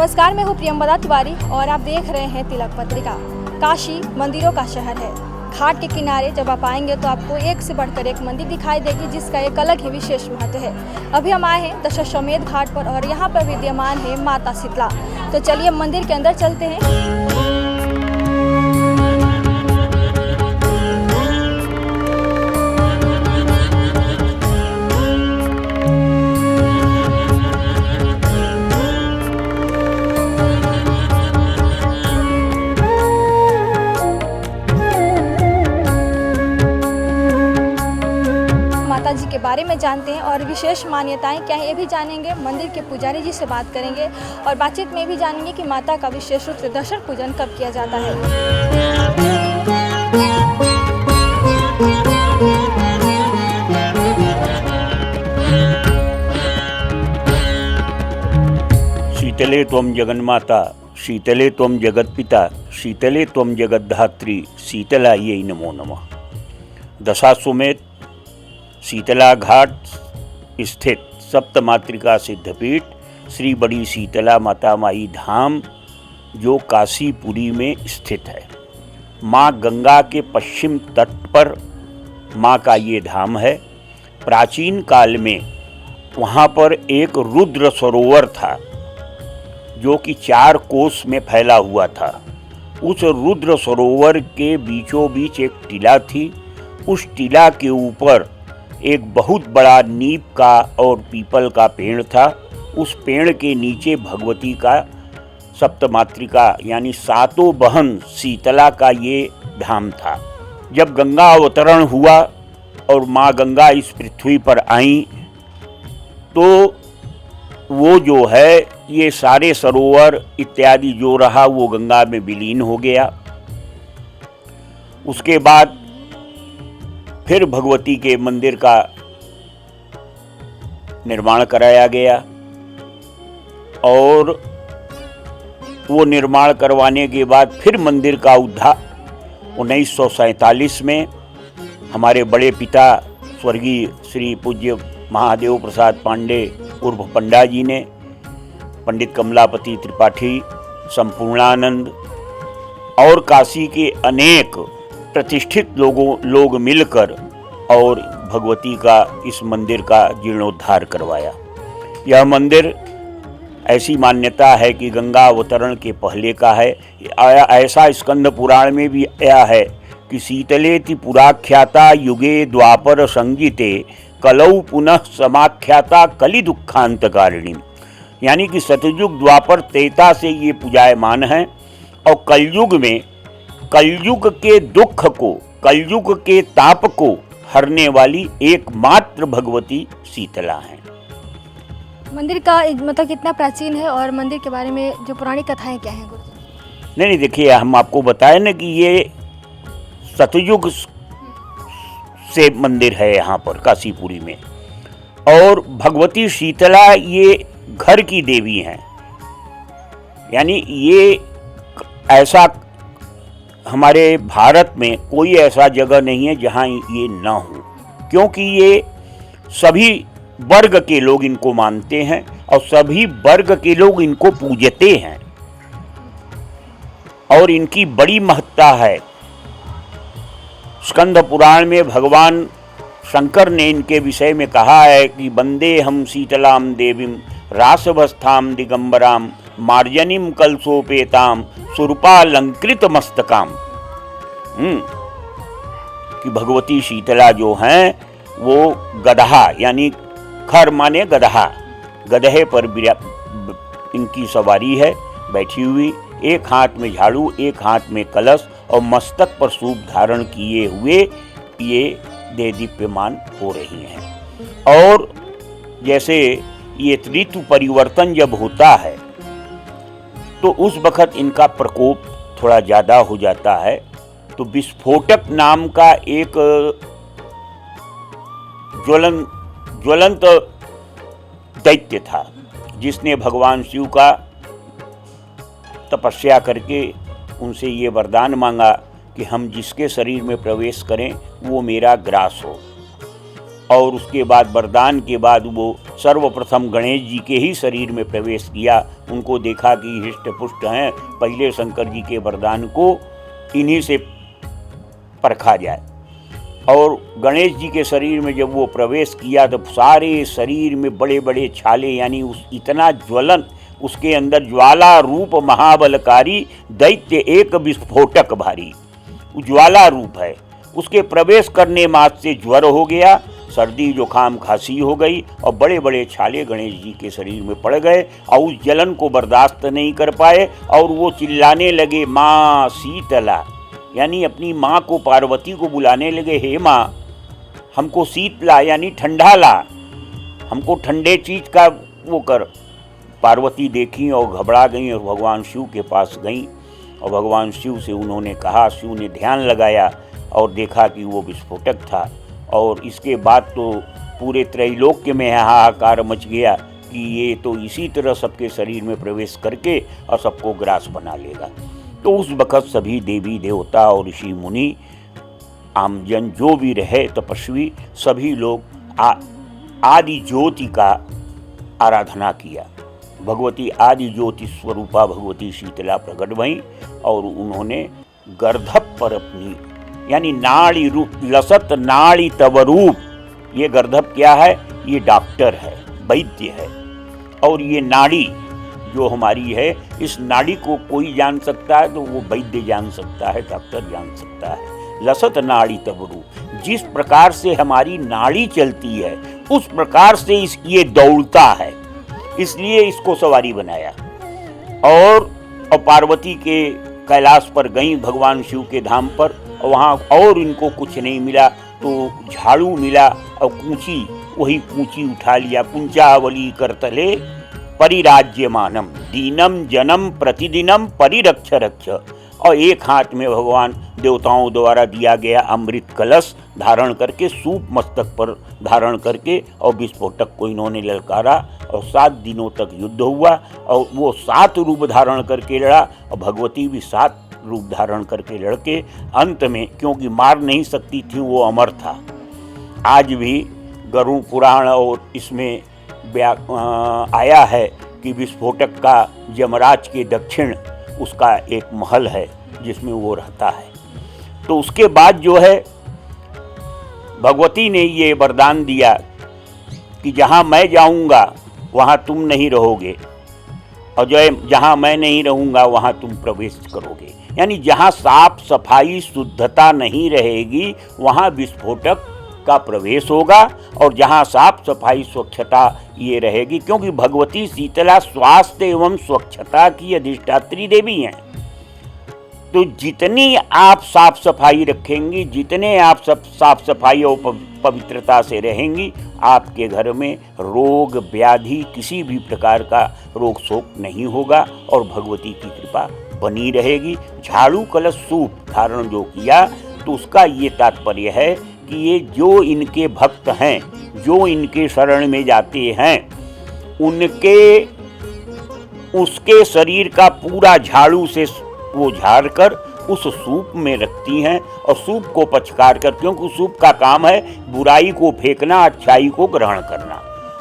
नमस्कार, मैं हूँ प्रियंवदा तिवारी और आप देख रहे हैं तिलक पत्रिका। काशी मंदिरों का शहर है। घाट के किनारे जब आप आएंगे तो आपको एक से बढ़कर एक मंदिर दिखाई देगी, जिसका एक अलग ही विशेष महत्व है। अभी हम आए हैं दशाश्वमेध घाट पर और यहाँ पर विद्यमान है माता शीतला। तो चलिए मंदिर के अंदर चलते हैं। माता जी के बारे में जानते हैं और विशेष मान्यताएं क्या है ये भी जानेंगे। मंदिर के पुजारी जी से बात करेंगे और बातचीत में भी जानेंगे कि माता का विशेष रूप से दर्शन पूजन कब किया जाता है। शीतले त्वं जगन्माता, शीतले त्वं जगत्पिता, शीतले त्वं जगद्धात्री, शीतलायै नमो नमः। दशाश्वमेध शीतला घाट स्थित सप्तमातृका सिद्धपीठ श्री बड़ी शीतला माता माई धाम, जो काशीपुरी में स्थित है। माँ गंगा के पश्चिम तट पर माँ का ये धाम है। प्राचीन काल में वहाँ पर एक रुद्र सरोवर था, जो कि 4 कोस में फैला हुआ था। उस रुद्र सरोवर के बीचों बीच एक टीला थी। उस टीला के ऊपर एक बहुत बड़ा नीम का और पीपल का पेड़ था। उस पेड़ के नीचे भगवती का सप्तमातृका यानी 7 बहन शीतला का ये धाम था। जब गंगा अवतरण हुआ और माँ गंगा इस पृथ्वी पर आई, तो वो जो है ये सारे सरोवर इत्यादि जो रहा वो गंगा में विलीन हो गया। उसके बाद फिर भगवती के मंदिर का निर्माण कराया गया और वो निर्माण करवाने के बाद फिर मंदिर का उद्धार 1947 में हमारे बड़े पिता स्वर्गीय श्री पूज्य महादेव प्रसाद पांडे उर्फ पंडा जी ने, पंडित कमलापति त्रिपाठी, संपूर्णानंद और काशी के अनेक प्रतिष्ठित लोग मिलकर और भगवती का इस मंदिर का जीर्णोद्धार करवाया। यह मंदिर ऐसी मान्यता है कि गंगा अवतरण के पहले का है। ऐसा स्कंद पुराण में भी आया है कि शीतलेति पुराख्याता युगे द्वापर संगीते कलौ पुनः समाख्याता कलि दुखांतकारिणी, यानी कि सतयुग द्वापर त्रेता से ये पूजायमान है और कलयुग में कलयुग के दुख को, कलयुग के ताप को हरने वाली एकमात्र भगवती शीतला है। मंदिर का मतलब कितना प्राचीन है और मंदिर के बारे में जो पुरानी कथाएं क्या हैं गुरुजी? नहीं, देखिए, हम आपको बताएं ना कि ये सतयुग से मंदिर है यहाँ पर काशीपुरी में। और भगवती शीतला ये घर की देवी हैं, यानी ये ऐसा हमारे भारत में कोई ऐसा जगह नहीं है जहाँ ये ना हो, क्योंकि ये सभी वर्ग के लोग इनको मानते हैं और सभी वर्ग के लोग इनको पूजते हैं और इनकी बड़ी महत्ता है। स्कंद पुराण में भगवान शंकर ने इनके विषय में कहा है कि वंदे हम शीतलाम देवीम रासवस्थाम दिगंबराम मार्जनीम कलशोपेताम सुरूपालंकृत मस्तकाम। कि भगवती शीतला जो हैं वो गदहा यानी खर माने गदहा, गदहे पर इनकी सवारी है बैठी हुई। एक हाथ में झाड़ू, एक हाथ में कलश और मस्तक पर सूप धारण किए हुए ये देदीप्यमान हो रही हैं। और जैसे ये ऋतु परिवर्तन जब होता है तो उस वक्त इनका प्रकोप थोड़ा ज़्यादा हो जाता है। तो विस्फोटक नाम का एक ज्वलंत दैत्य था, जिसने भगवान शिव का तपस्या करके उनसे ये वरदान मांगा कि हम जिसके शरीर में प्रवेश करें वो मेरा ग्रास हो। और उसके बाद वरदान के बाद वो सर्वप्रथम गणेश जी के ही शरीर में प्रवेश किया। उनको देखा कि हृष्ट पुष्ट हैं, पहले शंकर जी के वरदान को इन्हीं से परखा जाए। और गणेश जी के शरीर में जब वो प्रवेश किया तो सारे शरीर में बड़े बड़े छाले, यानी उस इतना ज्वलन, उसके अंदर ज्वाला रूप महाबलकारी दैत्य एक विस्फोटक भारी, ज्वाला रूप है। उसके प्रवेश करने मात्र से ज्वर हो गया, सर्दी जुकाम खांसी हो गई और बड़े बड़े छाले गणेश जी के शरीर में पड़ गए और उस जलन को बर्दाश्त नहीं कर पाए और वो चिल्लाने लगे, माँ शीतला, यानी अपनी माँ को, पार्वती को बुलाने लगे, हे माँ हमको शीत ला, यानी ठंडा ला, हमको ठंडे चीज का वो कर। पार्वती देखी और घबरा गई और भगवान शिव के पास गई और भगवान शिव से उन्होंने कहा। शिव ने ध्यान लगाया और देखा कि वो विस्फोटक था। और इसके बाद तो पूरे त्रैलोक्य में हाहाकार मच गया कि ये तो इसी तरह सबके शरीर में प्रवेश करके और सबको ग्रास बना लेगा। तो उस वक़्त सभी देवी देवता और ऋषि मुनि, आमजन जो भी रहे, तपस्वी, सभी लोग आदि ज्योति का आराधना किया। भगवती आदि ज्योति स्वरूपा भगवती शीतला प्रकट भई और उन्होंने गर्दभ पर अपनी, यानी नाड़ी रूप, लसत नाड़ी तव रूप। ये गर्दभ क्या है? ये डॉक्टर है, वैद्य है। और ये नाड़ी जो हमारी है, इस नाड़ी को कोई जान सकता है तो वो वैद्य जान सकता है, डॉक्टर जान सकता है। लसत नाड़ी तव रूप, जिस प्रकार से हमारी नाड़ी चलती है उस प्रकार से ये दौड़ता है, इसलिए इसको सवारी बनाया। और पार्वती के कैलाश पर गई, भगवान शिव के धाम पर, वहाँ और इनको कुछ नहीं मिला तो झाड़ू मिला और कूंची, वही कूंची उठा लिया। पुंचावली करतले परिराज्यमानम दीनम जनम प्रतिदिनम परिरक्ष रक्ष। और एक हाथ में भगवान देवताओं द्वारा दिया गया अमृत कलश धारण करके, सूप मस्तक पर धारण करके, और विस्फोटक को इन्होंने ललकारा और 7 दिनों तक युद्ध हुआ। और वो 7 रूप धारण करके लड़ा और भगवती भी 7 रूप धारण करके लड़के अंत में, क्योंकि मार नहीं सकती थी, वो अमर था। आज भी गरुड़ पुराण और इसमें आया है कि विस्फोटक का यमराज के दक्षिण उसका एक महल है जिसमें वो रहता है। तो उसके बाद जो है भगवती ने ये वरदान दिया कि जहाँ मैं जाऊँगा वहाँ तुम नहीं रहोगे और जहाँ मैं नहीं रहूँगा वहाँ तुम प्रवेश करोगे। यानी जहाँ साफ सफाई शुद्धता नहीं रहेगी वहाँ विस्फोटक का प्रवेश होगा, और जहाँ साफ सफाई स्वच्छता ये रहेगी, क्योंकि भगवती शीतला स्वास्थ्य एवं स्वच्छता की अधिष्ठात्री देवी हैं। तो जितनी आप साफ सफाई रखेंगी, जितने आप साफ सफाई और पवित्रता से रहेंगी, आपके घर में रोग व्याधि किसी भी प्रकार का रोग शोक नहीं होगा और भगवती की कृपा बनी रहेगी। झाड़ू कलश सूप धारण जो किया, तो उसका ये तात्पर्य है कि ये जो इनके भक्त हैं, जो इनके शरण में जाते हैं, उसके शरीर का पूरा झाड़ू से वो झाड़ कर उस सूप में रखती हैं और सूप को पचकार कर, क्योंकि सूप का काम है बुराई को फेंकना, अच्छाई को ग्रहण करना,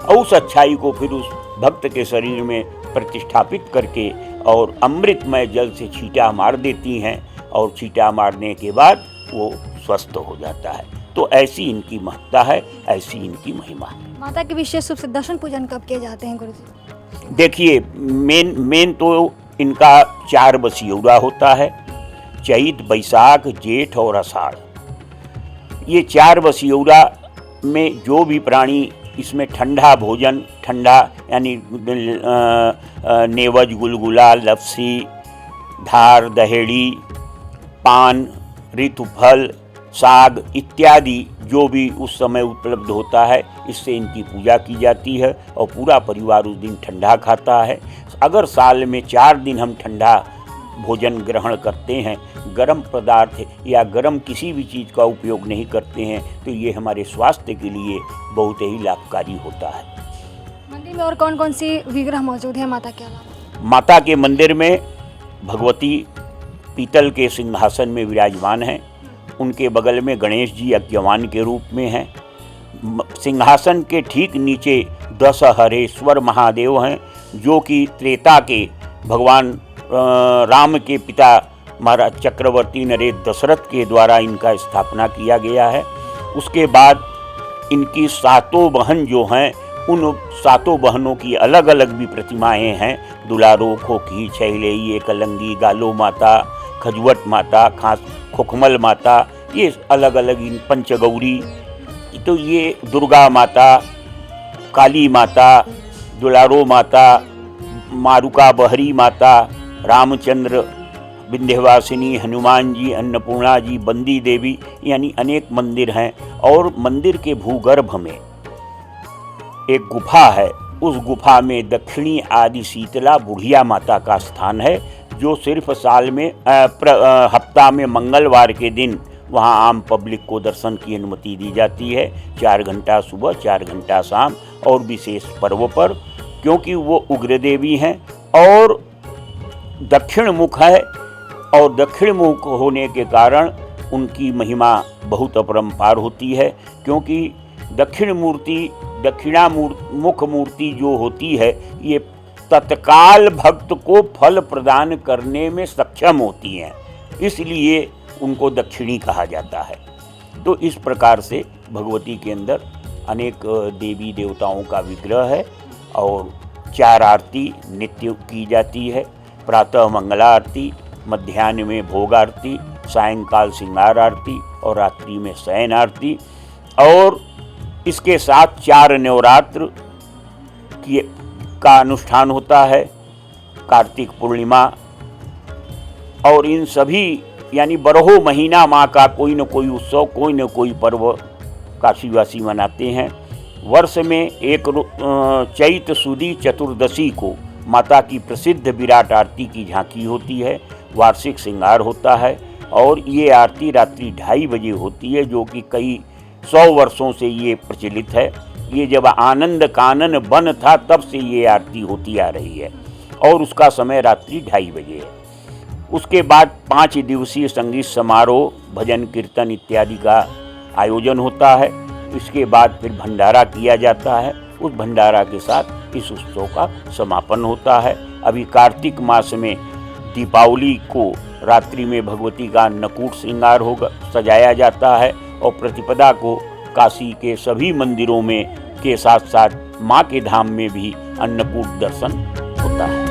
और उस अच्छाई को फिर उस भक्त के शरीर में प्रतिष्ठापित करके और अमृतमय जल से छींटा मार देती हैं और छींटा मारने के बाद वो स्वस्थ हो जाता है। तो ऐसी इनकी महत्ता है, ऐसी इनकी महिमा है। माता के विशेष रूप से दर्शन पूजन कब किए जाते हैं गुरुजी? देखिए, मेन तो इनका 4 बसियौरा होता है, चैत, बैसाख, जेठ और आषाढ़। ये 4 बसियौरा में जो भी प्राणी इसमें ठंडा भोजन, ठंडा यानी नेवज, गुलगुला, लस्सी, धार, दहेड़ी, पान, ऋतुफल, साग इत्यादि जो भी उस समय उपलब्ध होता है, इससे इनकी पूजा की जाती है और पूरा परिवार उस दिन ठंडा खाता है। अगर साल में 4 दिन हम ठंडा भोजन ग्रहण करते हैं, गर्म पदार्थ या गर्म किसी भी चीज़ का उपयोग नहीं करते हैं, तो ये हमारे स्वास्थ्य के लिए बहुत ही लाभकारी होता है। मंदिर में और कौन कौन सी विग्रह मौजूद है माता के अलावा? माता के मंदिर में भगवती पीतल के सिंहासन में विराजमान हैं। उनके बगल में गणेश जी यज्ञवान के रूप में हैं। सिंहासन के ठीक नीचे दशहरेश्वर महादेव हैं, जो कि त्रेता के भगवान राम के पिता महाराज चक्रवर्ती नरेश दशरथ के द्वारा इनका स्थापना किया गया है। उसके बाद इनकी सातों बहन जो हैं, उन सातों बहनों की अलग अलग भी प्रतिमाएं हैं। दुलारो, खोखी, छैलेई, एकलंगी, गालो माता, खजुवट माता, खोखमल माता, ये अलग अलग इन पंचगौरी, तो ये दुर्गा माता, काली माता, दुलारो माता, मारुका बहरी माता, रामचंद्र, विंध्यवासिनी, हनुमान जी, अन्नपूर्णा जी, बंदी देवी, यानी अनेक मंदिर हैं। और मंदिर के भूगर्भ में एक गुफा है। उस गुफा में दक्षिणी आदि शीतला बुढ़िया माता का स्थान है, जो सिर्फ साल में हफ्ता में मंगलवार के दिन वहाँ आम पब्लिक को दर्शन की अनुमति दी जाती है। 4 घंटा सुबह, 4 घंटा शाम, और विशेष पर्व पर, क्योंकि वो उग्र देवी हैं और दक्षिण मुख है, और दक्षिण मुख होने के कारण उनकी महिमा बहुत अपरंपार होती है। क्योंकि दक्षिणा मुख मूर्ति जो होती है, ये तत्काल भक्त को फल प्रदान करने में सक्षम होती हैं, इसलिए उनको दक्षिणी कहा जाता है। तो इस प्रकार से भगवती के अंदर अनेक देवी देवताओं का विग्रह है, और 4 आरती नित्य की जाती है। प्रातः मंगला आरती, मध्याह्न में भोग आरती, सायंकाल श्रृंगार आरती, और रात्रि में शयन आरती। और इसके साथ 4 नवरात्र का अनुष्ठान होता है, कार्तिक पूर्णिमा, और इन सभी यानी 12 महीना माँ का कोई न कोई उत्सव, कोई न कोई पर्व काशीवासी मनाते हैं। वर्ष में एक चैत सुदी चतुर्दशी को माता की प्रसिद्ध विराट आरती की झांकी होती है, वार्षिक श्रृंगार होता है, और ये आरती रात्रि 2:30 बजे होती है, जो कि कई 100 वर्षों से ये प्रचलित है। ये जब आनंद कानन बन था तब से ये आरती होती आ रही है, और उसका समय रात्रि 2:30 बजे है। उसके बाद 5 दिवसीय संगीत समारोह, भजन कीर्तन इत्यादि का आयोजन होता है। इसके बाद फिर भंडारा किया जाता है। उस भंडारा के साथ इस उत्सव का समापन होता है। अभी कार्तिक मास में दीपावली को रात्रि में भगवती का अन्नकूट श्रृंगार होगा, सजाया जाता है, और प्रतिपदा को काशी के सभी मंदिरों में के साथ साथ माँ के धाम में भी अन्नकूट दर्शन होता है।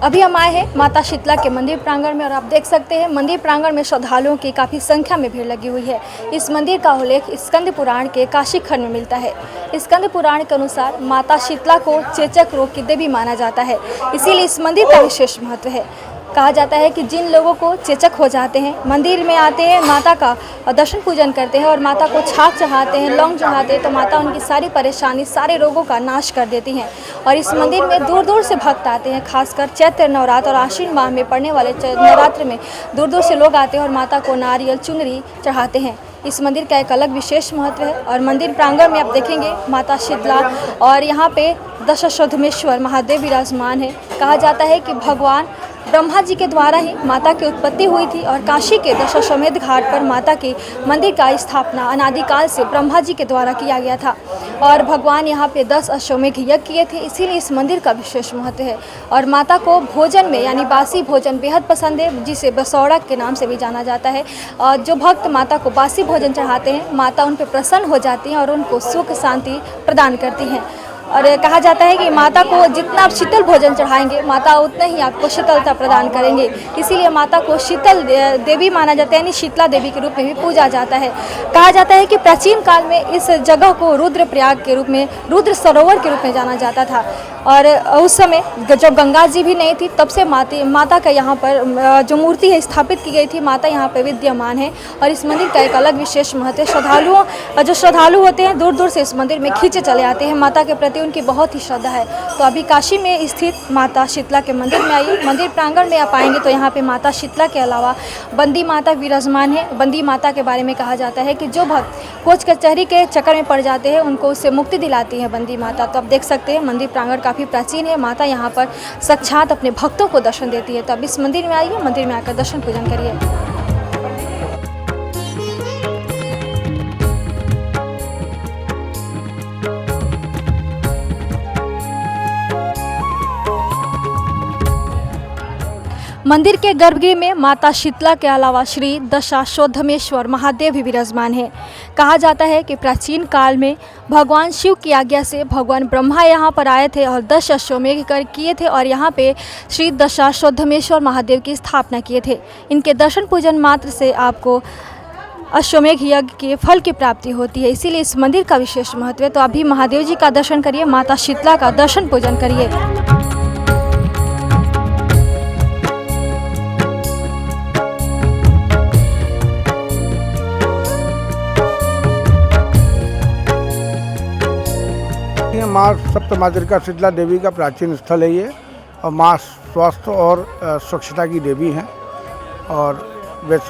अभी हम आए हैं माता शीतला के मंदिर प्रांगण में, और आप देख सकते हैं मंदिर प्रांगण में श्रद्धालुओं की काफ़ी संख्या में भीड़ लगी हुई है। इस मंदिर का उल्लेख स्कंद पुराण के काशी खंड में मिलता है। स्कंद पुराण के अनुसार माता शीतला को चेचक रोग की देवी माना जाता है, इसीलिए इस मंदिर का विशेष महत्व है। कहा जाता है कि जिन लोगों को चेचक हो जाते हैं, मंदिर में आते हैं, माता का दर्शन पूजन करते हैं और माता को छाक चढ़ाते हैं, लौंग चढ़ाते हैं, तो माता उनकी सारी परेशानी, सारे रोगों का नाश कर देती हैं। और इस मंदिर में दूर दूर से भक्त आते हैं, खासकर चैत्र नवरात्र और आश्विन माह में पड़ने वाले नवरात्र में दूर दूर से लोग आते हैं और माता को नारियल चुनरी चढ़ाते हैं। इस मंदिर का एक अलग विशेष महत्व है। और मंदिर प्रांगण में आप देखेंगे माता शीतला, और यहाँ पे दशाश्वमेश्वर महादेव विराजमान है। कहा जाता है कि भगवान ब्रह्मा जी के द्वारा ही माता की उत्पत्ति हुई थी, और काशी के दशाश्वमेध घाट पर माता के मंदिर का स्थापना अनादिकाल से ब्रह्मा जी के द्वारा किया गया था, और भगवान यहाँ पे 10 अश्वमेघ यज्ञ किए थे, इसीलिए इस मंदिर का विशेष महत्व है। और माता को भोजन में यानी बासी भोजन बेहद पसंद है, जिसे बसौड़ा के नाम से भी जाना जाता है। और जो भक्त माता को बासी भोजन चढ़ाते हैं, माता उन पर प्रसन्न हो जाती हैं और उनको सुख शांति प्रदान करती हैं। और कहा जाता है कि माता को जितना आप शीतल भोजन चढ़ाएंगे, माता उतना ही आपको शीतलता प्रदान करेंगे, इसीलिए माता को शीतल देवी माना जाता है, यानी शीतला देवी के रूप में भी पूजा जाता है। कहा जाता है कि प्राचीन काल में इस जगह को रुद्रप्रयाग के रूप में, रुद्र सरोवर के रूप में जाना जाता था, और उस समय जब गंगा जी भी नहीं थी, तब से माता का यहाँ पर जो मूर्ति है स्थापित की गई थी, माता यहाँ पर विद्यमान है। और इस मंदिर का एक अलग विशेष महत्व है। जो श्रद्धालु होते हैं दूर दूर से इस मंदिर में खींचे चले आते हैं, माता के प्रति प्रति उनकी बहुत ही श्रद्धा है। तो अभी काशी में स्थित माता शीतला के मंदिर में आइए। मंदिर प्रांगण में आप आएंगे तो यहाँ पे माता शीतला के अलावा बंदी माता विराजमान है। बंदी माता के बारे में कहा जाता है कि जो भक्त कोर्ट कचहरी के चक्कर में पड़ जाते हैं उनको उससे मुक्ति दिलाती है बंदी माता। तो आप देख सकते हैं मंदिर प्रांगण काफ़ी प्राचीन है। माता यहाँ पर साक्षात अपने भक्तों को दर्शन देती है। तो अब इस मंदिर में आइए, मंदिर में आकर दर्शन पूजन करिए। मंदिर के गर्भगृह में माता शीतला के अलावा श्री दशाश्वमेधेश्वर महादेव भी विराजमान है। कहा जाता है कि प्राचीन काल में भगवान शिव की आज्ञा से भगवान ब्रह्मा यहाँ पर आए थे और 10 अश्वमेध किए थे और यहाँ पे श्री दशाश्वमेधेश्वर महादेव की स्थापना किए थे। इनके दर्शन पूजन मात्र से आपको अश्वमेध यज्ञ के फल की प्राप्ति होती है, इसीलिए इस मंदिर का विशेष महत्व है। तो अभी महादेव जी का दर्शन करिए, माता शीतला का दर्शन पूजन करिए। माँ सप्तमातृका शीतला देवी का प्राचीन स्थल है ये, और माँ स्वास्थ्य और स्वच्छता की देवी हैं। और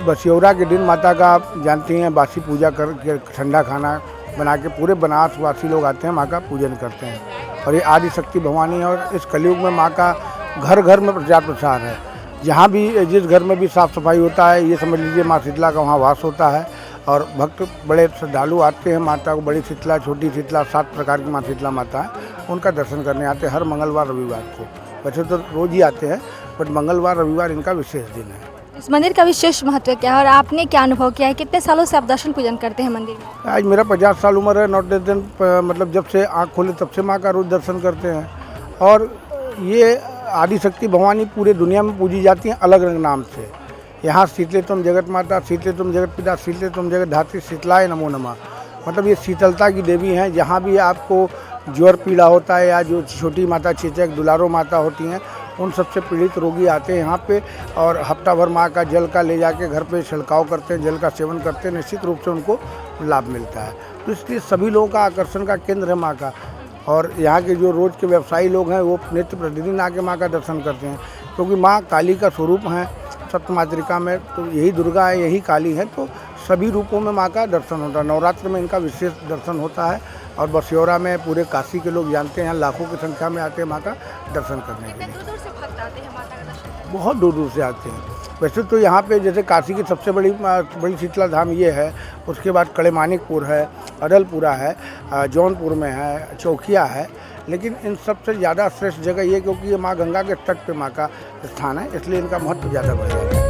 बसियौरा के दिन माता का आप जानती हैं बासी पूजा करके ठंडा खाना बना के पूरे बनारस वासी लोग आते हैं, माँ का पूजन करते हैं। और ये आदि शक्ति भवानी है और इस कलयुग में माँ का घर घर में प्रचार प्रसार है। जहाँ भी जिस घर में भी साफ़ सफाई होता है, ये समझ लीजिए माँ शीतला का वहाँ वास होता है। और भक्त बड़े श्रद्धालु आते हैं माता को, बड़ी शीतला, छोटी शीतला, 7 प्रकार की माँ शीतला माता है, उनका दर्शन करने आते हैं हर मंगलवार रविवार को। वैसे तो रोज़ ही आते हैं, बट मंगलवार रविवार इनका विशेष दिन है। इस मंदिर का विशेष महत्व क्या है और आपने क्या अनुभव किया है? कितने सालों से आप दर्शन पूजन करते हैं मंदिर में? आज मेरा 50 साल उम्र है। नॉट लेस देन, मतलब जब से आँख खोले तब से माँ का रोज़ दर्शन करते हैं। और ये आदि शक्ति भवानी पूरे दुनिया में पूजी जाती हैं अलग अलग नाम से। यहाँ शीतले तुम जगत माता, शीतले तुम जगत पिता, शीतले तुम जगत धात्री, शीतलाय नमो नमः। मतलब ये शीतलता की देवी हैं। जहाँ भी आपको ज्वर पीड़ा होता है या जो छोटी माता चेचक दुलारो माता होती हैं, उन सबसे पीड़ित रोगी आते हैं यहाँ पे और हफ्ता भर माँ का जल का ले जाके घर पे छिड़काव करते हैं, जल का सेवन करते हैं, निश्चित रूप से उनको लाभ मिलता है। तो इसलिए सभी लोगों का आकर्षण का केंद्र है माँ का। और यहाँ के जो रोज़ के व्यवसायी लोग हैं वो नित्य प्रतिदिन आके माँ का दर्शन करते हैं, क्योंकि माँ काली का स्वरूप हैं सप्तमातृका में। तो यही दुर्गा है, यही काली है, तो सभी रूपों में माँ का दर्शन होता है। नवरात्र में इनका विशेष दर्शन होता है और बसियौरा में पूरे काशी के लोग जानते हैं, लाखों की संख्या में आते हैं माँ का दर्शन करने के लिए। दूर से भक्त आते हैं माता का दर्शन? बहुत दूर दूर से आते हैं। वैसे तो यहाँ पे जैसे काशी की सबसे बड़ी शीतला धाम ये है, उसके बाद कड़ेमानिकपुर है, अदलपुरा है, जौनपुर में है, चौकिया है, लेकिन इन सबसे ज़्यादा श्रेष्ठ जगह ये, क्योंकि ये माँ गंगा के तट पे माँ का स्थान है, इसलिए इनका महत्व ज़्यादा बढ़ जाता है।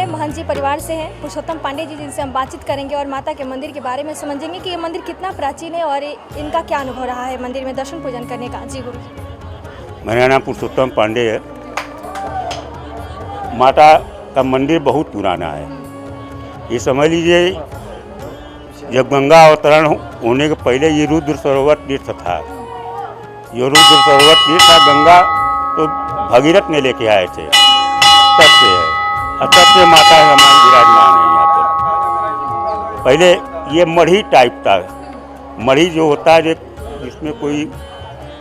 महंत जी परिवार से हैं पुरुषोत्तम पांडे जी, जिनसे हम बातचीत करेंगे और माता के मंदिर के बारे में समझेंगे कि ये मंदिर कितना प्राचीन है और इनका क्या अनुभव रहा है मंदिर में दर्शन पूजन करने का। जी गुरु जी। मेरा नाम पुरुषोत्तम पांडे है। माता का मंदिर बहुत पुराना है। ये समझ लीजिए जब गंगा अवतरण होने के पहले ये रुद्र सरोवर तीर्थ था। ये रुद्र सरोवर तीर्थ था, गंगा तो भगीरथ ने लेके आए थे, तब से है। तब से माता हमारी विराजमान है यहाँ पर। पहले ये मढ़ी टाइप था, मढ़ी जो होता है जिसमें कोई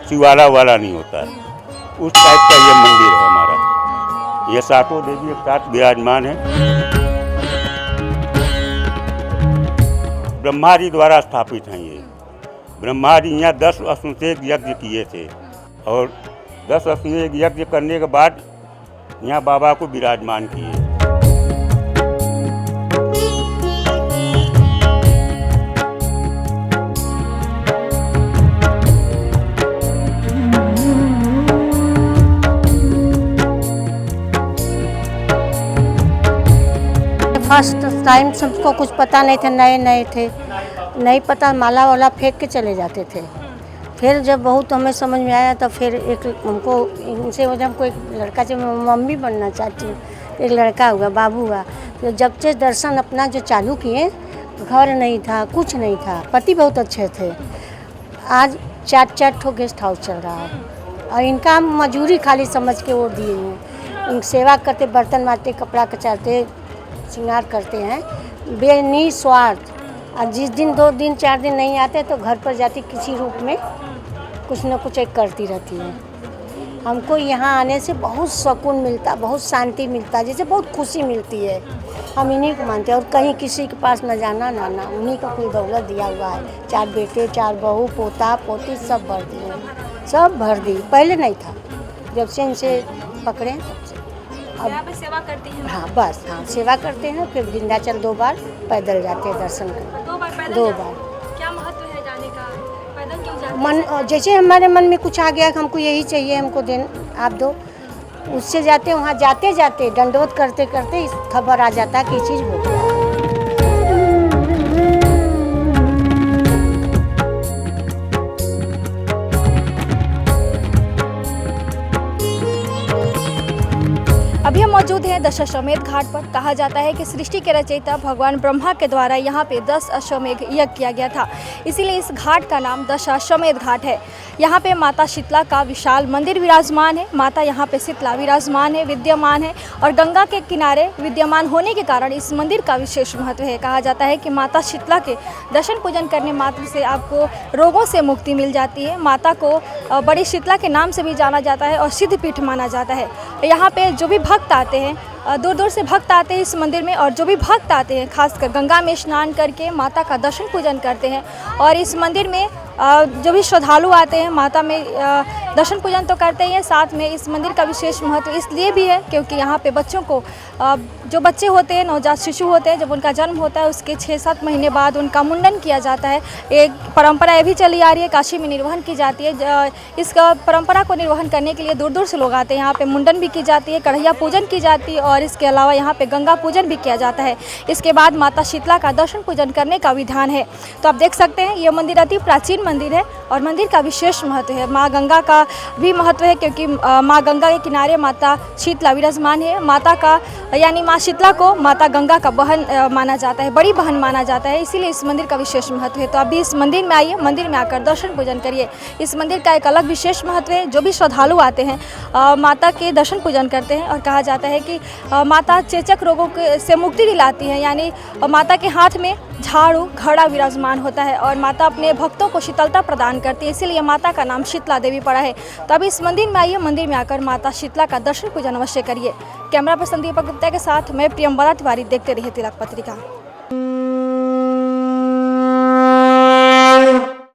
शिवाला वाला नहीं होता है, उस टाइप का ये मंदिर है हमारा। ये 7 देवी एक साथ विराजमान है। ब्रह्मा जी द्वारा स्थापित हैं ये। ब्रह्मा जी यहाँ 10 अश्वमेध यज्ञ किए थे और 10 अश्वमेध यज्ञ करने के बाद यहाँ बाबा को विराजमान किए। फर्स्ट टाइम सबको कुछ पता नहीं था, नए नए थे, नहीं पता, माला वाला फेंक के चले जाते थे। फिर जब बहुत हमें समझ में आया तो फिर एक हमको इनसे वजह हमको एक लड़का, जब मैं मम्मी बनना चाहती हूँ, एक लड़का हुआ, बाबू हुआ। तो जब से दर्शन अपना जो चालू किए, घर नहीं था, कुछ नहीं था, पति बहुत अच्छे थे। आज 4 ठो गेस्ट हाउस चल रहा है और इनका मजूरी खाली समझ के वो दिए हैं। इन सेवा करते, बर्तन मारते, कपड़ा कचाते, श्रृंगार करते हैं बेनिस्वार्थ। और जिस दिन 2 दिन 4 दिन नहीं आते तो घर पर जाती किसी रूप में कुछ न कुछ एक करती रहती है। हमको यहाँ आने से बहुत सुकून मिलता, बहुत शांति मिलता, जैसे बहुत खुशी मिलती है। हम इन्हीं को मानते हैं और कहीं किसी के पास न जाना ना आना। उन्हीं का कोई दौलत दिया हुआ है। 4 बेटे, 4 बहू, पोता पोती सब भर दिए, सब भर दी। पहले नहीं था, जब से इनसे पकड़े तब से। अब यहाँ पे सेवा करती हैं? हाँ बस, हाँ सेवा करते हैं। फिर विंध्याचल 2 बार पैदल जाते हैं दर्शन करने। 2 बार पैदल? 2 बार। क्या महत्व है जाने का? पैदल क्यों जाते हैं? मन जैसे हमारे मन में कुछ आ गया कि हमको यही चाहिए, हमको देन आप दो, उससे जाते हैं। वहाँ जाते जाते दंडवत करते करते इस खबर आ जाता है कि ये चीज़ हो गया। अभी हम मौजूद हैं दशाश्वमेध घाट पर। कहा जाता है कि सृष्टि के रचयिता भगवान ब्रह्मा के द्वारा यहाँ पे 10 अश्वमेध यज्ञ किया गया था, इसीलिए इस घाट का नाम दशाश्वमेध घाट है। यहाँ पे माता शीतला का विशाल मंदिर विराजमान है। माता यहाँ पे शीतला विराजमान है, विद्यमान है और गंगा के किनारे विद्यमान होने के कारण इस मंदिर का विशेष महत्व है। कहा जाता है कि माता शीतला के दर्शन पूजन करने मात्र से आपको रोगों से मुक्ति मिल जाती है। माता को बड़ी शीतला के नाम से भी जाना जाता है और सिद्धपीठ माना जाता है। यहाँ पे जो भी भक्त आते हैं, दूर दूर से भक्त आते हैं इस मंदिर में, और जो भी भक्त आते हैं खासकर गंगा में स्नान करके माता का दर्शन पूजन करते हैं। और इस मंदिर में जो भी श्रद्धालु आते हैं माता में दर्शन पूजन तो करते ही हैं, साथ में इस मंदिर का विशेष महत्व इसलिए भी है क्योंकि यहाँ पे बच्चों को, जो बच्चे होते हैं, नवजात शिशु होते हैं, जब उनका जन्म होता है उसके 6-7 महीने बाद उनका मुंडन किया जाता है। एक परंपरा ये भी चली आ रही है, काशी में निर्वहन की जाती है। इस परंपरा को निर्वहन करने के लिए दूर दूर से लोग आते हैं। यहाँ पे मुंडन भी की जाती है, कढ़ैया पूजन की जाती है और इसके अलावा यहाँ पे गंगा पूजन भी किया जाता है। इसके बाद माता शीतला का दर्शन पूजन करने का विधान है। तो आप देख सकते हैं ये मंदिर अति प्राचीन मंदिर है और मंदिर का विशेष महत्व है। माँ गंगा का भी महत्व है क्योंकि माँ गंगा के किनारे माता शीतला विराजमान है। माता का यानी माँ शीतला को माता गंगा का बहन माना जाता है, बड़ी बहन माना जाता है, इसीलिए इस मंदिर का विशेष महत्व है। तो आप भी इस मंदिर में आइए, मंदिर में आकर दर्शन पूजन करिए। इस मंदिर का एक अलग विशेष महत्व है। जो भी श्रद्धालु आते हैं माता के दर्शन पूजन करते हैं और कहा जाता है कि माता चेचक रोगों से मुक्ति दिलाती है। यानी माता के हाथ में झाड़ू घड़ा विराजमान होता है और माता अपने भक्तों को शीतलता प्रदान करती है, इसीलिए माता का नाम शीतला देवी पड़ा है। तो अभी इस मंदिर में आइए, मंदिर में आकर माता शीतला का दर्शन पूजन अवश्य करिए। कैमरा पर्सन दीपक गुप्ता के साथ मैं प्रियंवदा तिवारी, देखते रहिए तिलक पत्रिका।